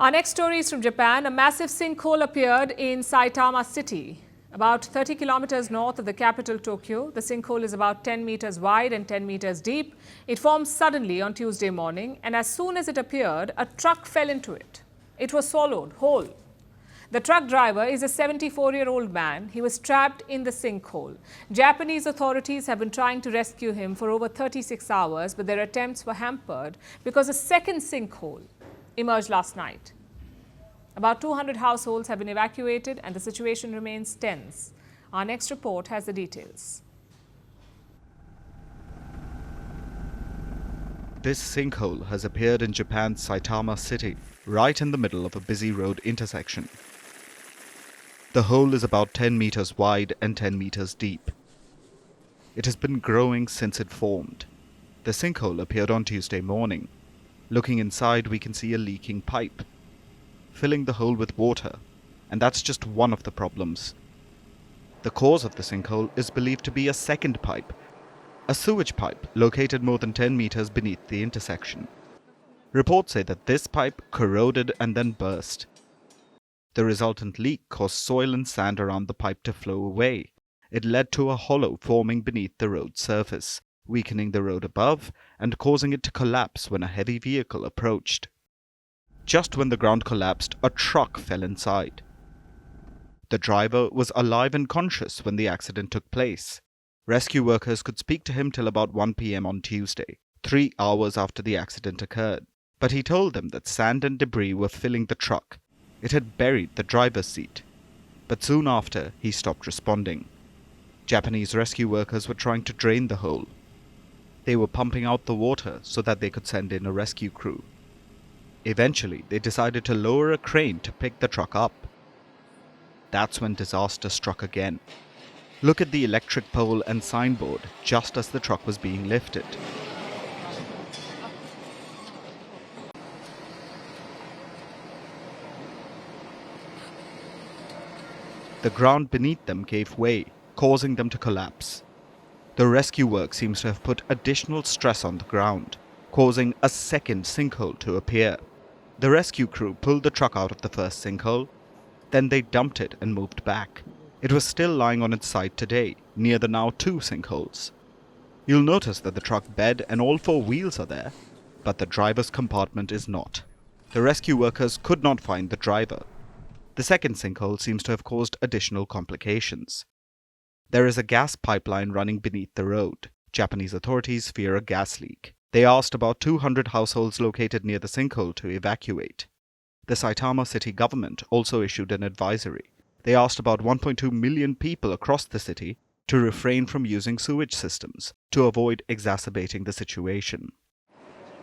Our next story is from Japan. A massive sinkhole appeared in Saitama city, about 30 kilometers north of the capital Tokyo. The sinkhole is about 10 meters wide and 10 meters deep. It formed suddenly on Tuesday morning, and as soon as it appeared, a truck fell into it. It was swallowed whole. The truck driver is a 74-year-old man. He was trapped in the sinkhole. Japanese authorities have been trying to rescue him for over 36 hours, but their attempts were hampered because a second sinkhole emerged last night. About 200 households have been evacuated and the situation remains tense. Our next report has the details. This sinkhole has appeared in Japan's Saitama city, right in the middle of a busy road intersection. The hole is about 10 meters wide and 10 meters deep. It has been growing since it formed. The sinkhole appeared on Tuesday morning. Looking inside, we can see a leaking pipe, filling the hole with water, and that's just one of the problems. The cause of the sinkhole is believed to be a second pipe, a sewage pipe located more than 10 meters beneath the intersection. Reports say that this pipe corroded and then burst. The resultant leak caused soil and sand around the pipe to flow away. It led to a hollow forming beneath the road's surface, weakening the road above and causing it to collapse when a heavy vehicle approached. Just when the ground collapsed, a truck fell inside. The driver was alive and conscious when the accident took place. Rescue workers could speak to him till about 1 p.m. on Tuesday, 3 hours after the accident occurred. But he told them that sand and debris were filling the truck. It had buried the driver's seat. But soon after, he stopped responding. Japanese rescue workers were trying to drain the hole. They were pumping out the water so that they could send in a rescue crew. Eventually, they decided to lower a crane to pick the truck up. That's when disaster struck again. Look at the electric pole and signboard just as the truck was being lifted. The ground beneath them gave way, causing them to collapse. The rescue work seems to have put additional stress on the ground, causing a second sinkhole to appear. The rescue crew pulled the truck out of the first sinkhole. Then they dumped it and moved back. It was still lying on its side today, near the now 2 sinkholes. You'll notice that the truck bed and all 4 wheels are there, but the driver's compartment is not. The rescue workers could not find the driver. The second sinkhole seems to have caused additional complications. There is a gas pipeline running beneath the road. Japanese authorities fear a gas leak. They asked about 200 households located near the sinkhole to evacuate. The Saitama city government also issued an advisory. They asked about 1.2 million people across the city to refrain from using sewage systems to avoid exacerbating the situation.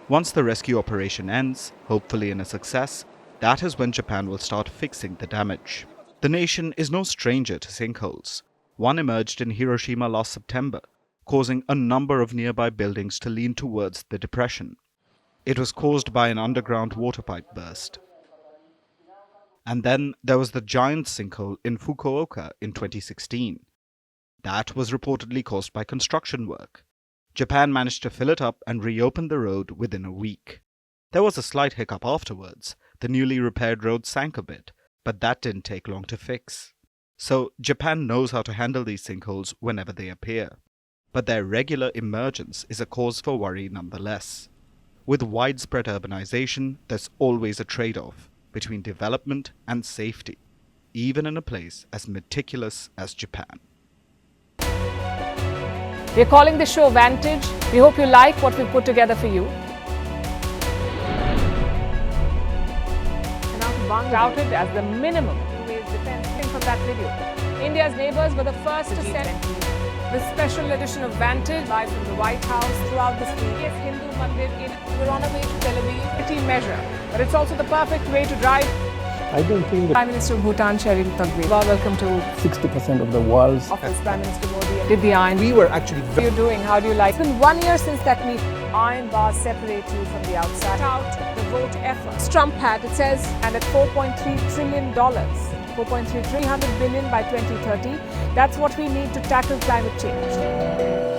Once the rescue operation ends, hopefully in a success, that is when Japan will start fixing the damage. The nation is no stranger to sinkholes. One emerged in Hiroshima last September, causing a number of nearby buildings to lean towards the depression. It was caused by an underground water pipe burst. And then there was the giant sinkhole in Fukuoka in 2016. That was reportedly caused by construction work. Japan managed to fill it up and reopen the road within a week. There was a slight hiccup afterwards. The newly repaired road sank a bit, but that didn't take long to fix. So Japan knows how to handle these sinkholes whenever they appear. But their regular emergence is a cause for worry nonetheless. With widespread urbanization, there's always a trade-off between development and safety, even in a place as meticulous as Japan. We're calling the show Vantage. We hope you like what we put together for you. Touted as the minimum defense from that video. India's neighbors were the first to send the special edition of Vantage live from the White House throughout this week. Yes, Hindu Mandir we're on our way to Tel Aviv. Pretty measure, but it's also the perfect way to drive. I don't think Prime Minister of Bhutan, Sherin Tagwe. Welcome to 60% of the world's office. Prime Minister Modi did the iron. We were actually How are you doing? How do you like? It's been 1 year since that meeting. Iron bars separate you from the outside. Out the vote effort. Trump had, it says, and at $4.3 trillion. 4.3 300 billion by 2030. That's what we need to tackle climate change.